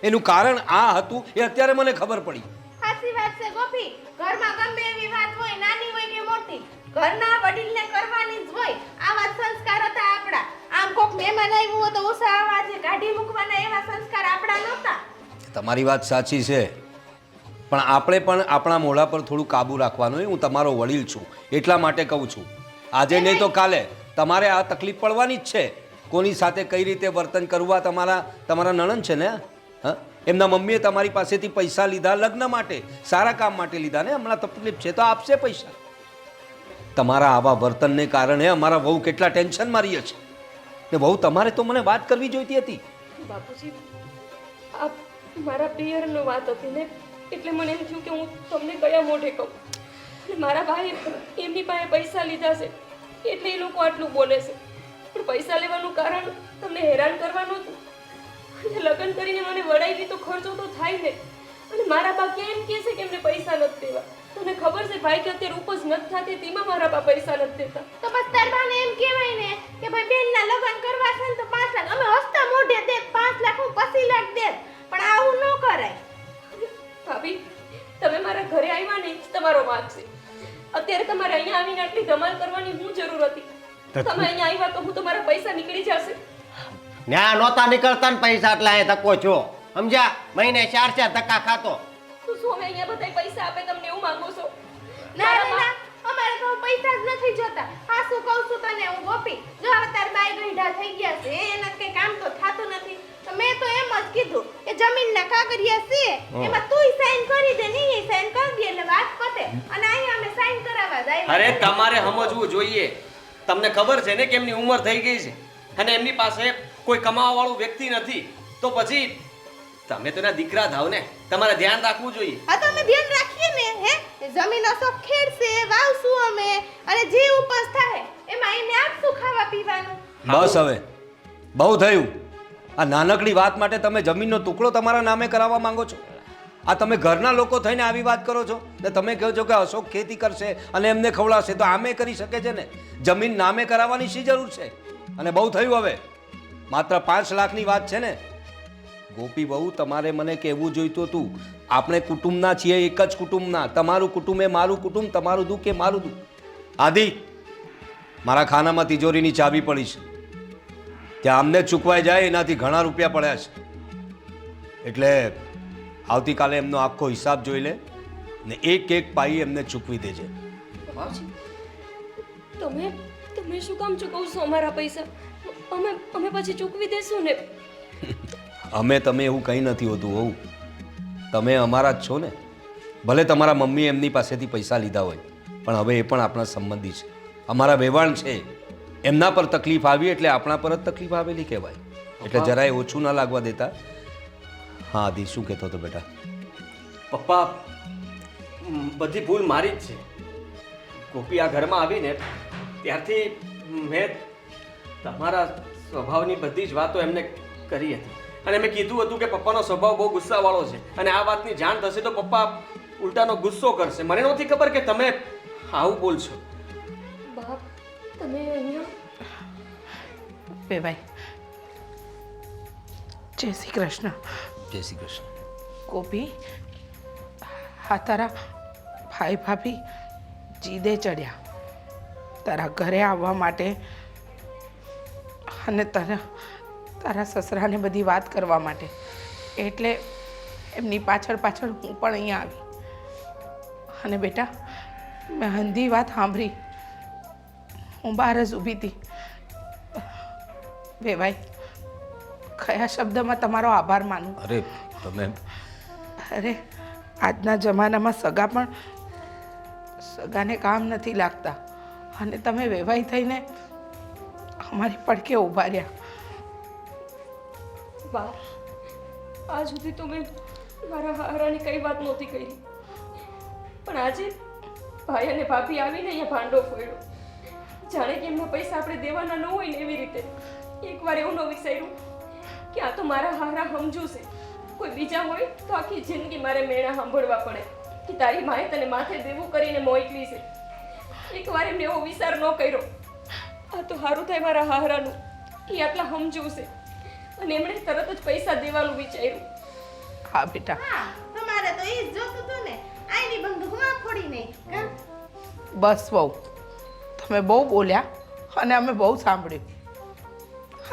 એનું કારણ આ હતું એ અત્યારે મને ખબર પડી. સાચી વાત છે ગોપી. ઘરમાં ગમે એવી વાત હોય, નાની હોય કે મોટી, ઘરના વડીલને કરવાની જ હોય. આવા જ સંસ્કાર હતા આપણા. આમ કોક મહેમાન આવ્યું હોય તો ઓછા અવાજે કાઢી મૂકવાના એવા સંસ્કાર આપણા નહોતા. તમારી વાત સાચી છે, પણ આપણે પણ આપણા મોઢા પર થોડું કાબુ રાખવાનું. હું તમારો વડીલ છું એટલા માટે કહું છું. આજે નહીં તો કાલે તમારે આ તકલીફ પડવાની જ છે. કોની સાથે કઈ રીતે વર્તન કરવું તમારા નણંદ છે ને. હા, એમના મમ્મીએ તમારી પાસેથી પૈસા લીધા લગ્ન માટે, સારા કામ માટે લીધા ને. હમણાં તકલીફ છે તો આપશે પૈસા. તમારા આવા વર્તનને કારણે અમારા વહુ કેટલા ટેન્શનમાં રહીએ છે. ને વહુ, તમારે તો મને વાત કરવી જોઈતી હતી. બાપુજી, આ મારા પિયરનો વાત હતી ને, એટલે મને એમ થયું કે હું તમને કયા મોઢે કહું. અને મારા ભાઈએ એમની પાસે પૈસા લીધા છે એટલે એ લોકો આટલું બોલે છે. પણ પૈસા લેવાનું કારણ તમને હેરાન કરવાનું હતું. અને લગ્ન કરીને મને વડાવી તો ખર્ચો તો થાય ને. અને મારા બા કેમ કહે છે કે એમને પૈસા નથી દેવા? તને ખબર છે ભાઈ કે અત્યારે ઉપજ નથી થતી, તેમાં મારા બા પૈસા નથી દેતા. તો બસ તાર બાને એમ કહેવાય ને કે ભાઈ બેનના લગ્ન કરવા છે ને તો 5 લાખ અમે હસતા મોઢે દે, 5 લાખ હું પછી લાખ દે. પણ આવું ન કરાય. ભાભી, તમે મારા ઘરે આવ્યા ને તમારો વાંક છે. અત્યારે તમારે અહીંયા આવીને આટલી ધમાલ કરવાની શું જરૂર હતી? તમે અહીંયા આવ્યા તો હું તમારા પૈસા નીકળી જશે. ન્યા નહોતા નીકળતા ને પૈસા એટલા એ ધક્કો છો સમજ્યા? મહિને 4 ધક્કા ખાતો. તો શું અમે અહીંયા બધા પૈસા આપે તમને એવું માંગો છો? ના ના ના, અમારે તો પૈસા જ નથી જોતા. હા, શું કહું છું તને હું ગોપી, જો હવે તાર બાઈ ગઈઢા થઈ ગયા છે, એના કઈ કામ તો થાતું નથી. તો મેં તો એમ જ કીધું કે જમીનના કાગળિયા છે એમાં તુંય સાઈન કરી દે, નહીં સાઈન કરી દે એટલે વાત પતે. અને અહીંયા અમે સાઈન કરાવવા જાય. અરે તમારે સમજવું જોઈએ. તમને ખબર છે ને કે એમની ઉંમર થઈ ગઈ છે અને એમની પાસે કોઈ કમાવા વાળું વ્યક્તિ નથી. તો પછી તમે તો એના દીકરા થાવ ને, તમારે ધ્યાન રાખવું જોઈએ. હા, તો અમે ધ્યાન રાખીએ ને. હે, જમીનો સબ ખેડશે, વાવશું અમે, અને જે ઉપજ થાય એમાં એને આપશું ખાવા પીવાનું. બસ હવે બહુ થયું. આ નાનકડી વાત માટે તમે જમીનનો ટુકડો તમારા નામે કરાવવા માંગો છો? આ તમે ઘરના લોકો થઈને આવી વાત કરો છો ને તમે કહો છો કે અશોક ખેતી કરશે અને એમને ખવડાવશે, તો આમે કરી શકે છે ને. જમીન નામે કરાવવાની શી જરૂર છે? અને બહુ થયું હવે. માત્ર 5 લાખની વાત છે ને. ગોપી બહુ, તમારે મને કહેવું જોઈતું હતું. આપણે કુટુંબના છીએ, એક જ કુટુંબના. તમારું કુટુંબ એ મારું કુટુંબ, તમારું દુઃખ એ મારું દુઃખ. આદિ, મારા ખાનામાં તિજોરીની ચાવી પડી છે, ત્યાં અમને ચૂકવાઈ જાય એનાથી ઘણા રૂપિયા પડ્યા છે. એટલે આવતીકાલે એમનો આખો હિસાબ જોઈ લે ને એક પાઈ એમને ચૂકવી દેજે. બાપુજી, તમે શું કામ ચૂકવશો અમારા પૈસા? અમે પછી ચૂકવી દેશું ને. અમે તમે એવું કંઈ નથી હોતું હોવું. તમે અમારા જ છો ને. ભલે તમારા મમ્મીએ એમની પાસેથી પૈસા લીધા હોય, પણ હવે એ પણ આપણા સંબંધી છે, અમારા વેવાણ છે. એમના પર તકલીફ આવી એટલે આપણા પર જ તકલીફ આવેલી કહેવાય. એટલે જરાય ઓછું ના લાગવા દેતા. હા આદિ, શું કહેતો હતો બેટા? પપ્પા, બધી ભૂલ મારી જ છે. ગોપી આ ઘરમાં આવીને ત્યારથી મેં તમારા સ્વભાવની બધી જ વાતો એમને કરી હતી. અને મેં કીધું હતું કે પપ્પાનો સ્વભાવ બહુ ગુસ્સાવાળો છે અને આ વાતની જાણ થશે તો પપ્પા ઉલટાનો ગુસ્સો કરશે. મને નહોતી ખબર કે તમે આવું બોલશો. બાપ, તમે અહીંયા ભાઈ, જય શ્રી કૃષ્ણ. જય શ્રી કૃષ્ણ. ગોપી, હા, તારા ભાઈ ભાભી જીદે ચડ્યા તારા ઘરે આવવા માટે અને તારા સસરાને બધી વાત કરવા માટે. એટલે એમની પાછળ પાછળ હું પણ અહીંયા આવી. અને બેટા, મેં હંધી વાત સાંભળી. હું બહાર જ ઊભી હતી. વેવાઈ, કયા શબ્દમાં તમારો આભાર માનું? અરે તમે, અરે આજના જમાનામાં સગા પણ સગાને કામ નથી લાગતા અને તમે વેવાઈ થઈને અમારી પડખે ઊભા રહ્યા. બાપ, આજ સુધી તો મેં મારા હારાની કઈ વાત નહોતી કરી, પણ આજે ભાઈ અને ભાભી આવીને અહીંયા ભાંડો ફોડ્યો. જાણે કે એમના પૈસા આપણે દેવાના ન હોય ને એવી રીતે. એકવાર એવું ન વિચાર્યું કે આ તો મારા હારા સમજુ છે, કોઈ બીજા હોય તો આખી જિંદગી મારે મેળા સાંભળવા પડે કે તારી માએ તને માથે દેવું કરીને મોકલી છે. એકવાર એમને એવો વિચાર ન કર્યો. આ તો સારું થાય મારા હારાનું, એ આટલા સમજુ છે અને એમણે તરત જ પૈસા દેવાનું વિચાર્યું. હા બેટા, હા તમારે તો ઈ જ જોતું હતું ને, આઈની બંદૂક માં ફોડી નહીં કા? બસ વહુ, તમે બહુ બોલ્યા અને અમે બહુ સાંભળ્યું.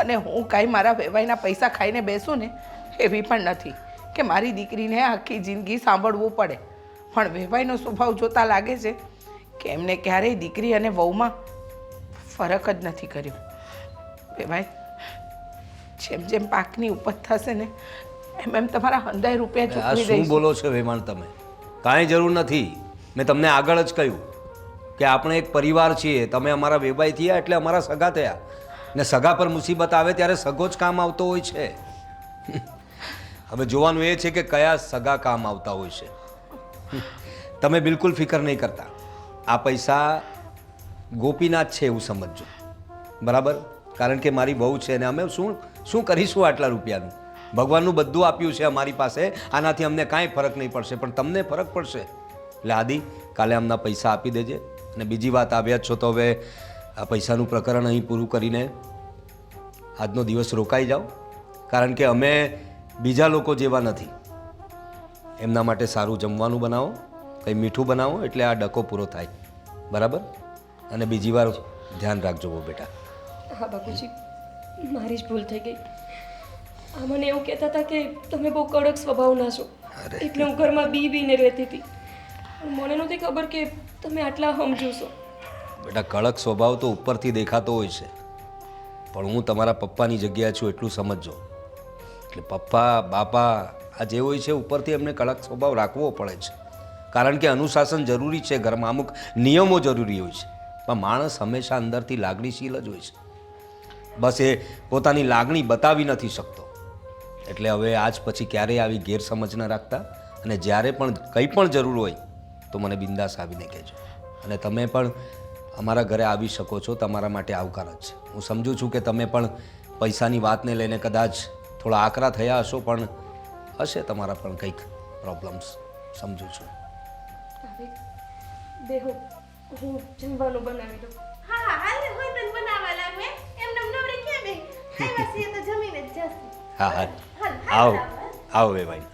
અને હું કાંઈ મારા વેવાઈના પૈસા ખાઈને બેસું ને એવી પણ નથી કે મારી દીકરીને આખી જિંદગી સાંભળવું પડે. પણ વેવાઈનો સ્વભાવ જોતા લાગે છે કે એમને ક્યારેય દીકરી અને વહુમાં ફરક જ નથી કર્યો. વેવાઈ, જેમ જેમ પાકની ઉપજ થશે ને એમ એમ તમારા 100 રૂપિયા આ ચૂકવી શું દઈશ. બોલો છો વેવાણ તમે? કાંઈ જરૂર નથી. મેં તમને આગળ જ કહ્યું કે આપણે એક પરિવાર છીએ. તમે અમારા વેવાઈ થયા એટલે અમારા સગા થયા, ને સગા પર મુસીબત આવે ત્યારે સગો જ કામ આવતો હોય છે. હવે જોવાનું એ છે કે કયા સગા કામ આવતા હોય છે. તમે બિલકુલ ફિકર નહીં કરતા. આ પૈસા ગોપીનાથ છે એવું સમજજો, બરાબર? કારણ કે મારી બહુ છે ને અમે શું કરીશું આટલા રૂપિયાનું? ભગવાનનું બધું આપ્યું છે અમારી પાસે, આનાથી અમને કાંઈ ફરક નહીં પડશે, પણ તમને ફરક પડશે. એટલે આદિ, કાલે અમના પૈસા આપી દેજે. અને બીજી વાત, આવ્યા જ છો તો હવે આ પૈસાનું પ્રકરણ અહીં પૂરું કરીને આજનો દિવસ રોકાઈ જાઓ. કારણ કે અમે બીજા લોકો જેવા નથી. એમના માટે સારું જમવાનું બનાવો, કંઈ મીઠું બનાવો, એટલે આ ડકો પૂરો થાય, બરાબર? અને બીજી વાર ધ્યાન રાખજો બહુ બેટા. હા બાપુજી, મારી જ ભૂલ થઈ ગઈ. આ મને એવું કહેતા હતા કે તમે બહુ કડક સ્વભાવના છો, એટલે હું ઘરમાં બીને રહેતી હતી. મને નહોતી ખબર કે તમે આટલા સમજુ છો. બેટા, કડક સ્વભાવ તો ઉપરથી દેખાતો હોય છે, પણ હું તમારા પપ્પાની જગ્યાએ છું એટલું સમજજો. એટલે પપ્પા બાપા આ જે હોય છે ઉપરથી એમને કડક સ્વભાવ રાખવો પડે છે, કારણ કે અનુશાસન જરૂરી છે. ઘરમાં અમુક નિયમો જરૂરી હોય છે, પણ માણસ હંમેશા અંદરથી લાગણીશીલ જ હોય છે. બસ એ પોતાની લાગણી બતાવી નથી શકતો. એટલે હવે આજ પછી ક્યારેય આવી ગેરસમજ ન રાખતા, અને જ્યારે પણ કંઈ પણ જરૂર હોય તો મને બિંદાસ આવીને કહેજો. અને તમે પણ અમારા ઘરે આવી શકો છો, તમારા માટે આવકાર જ છે. હું સમજુ છું કે તમે પણ પૈસાની વાતને લઈને કદાચ થોડા આકરા થયા હશો, પણ હશે તમારા પણ કંઈક પ્રોબ્લેમ્સ, સમજુ છું. હવે દેહો, હું જમવાનું બનાવી દઉં. હા હા હાલ ને હોય તને બનાવવા લાગે એમને નવરી ક્યાં બે આવ્યા છીએ તો જમીને જ જશે. હા હા, હાલ આવો આવો ભાઈ.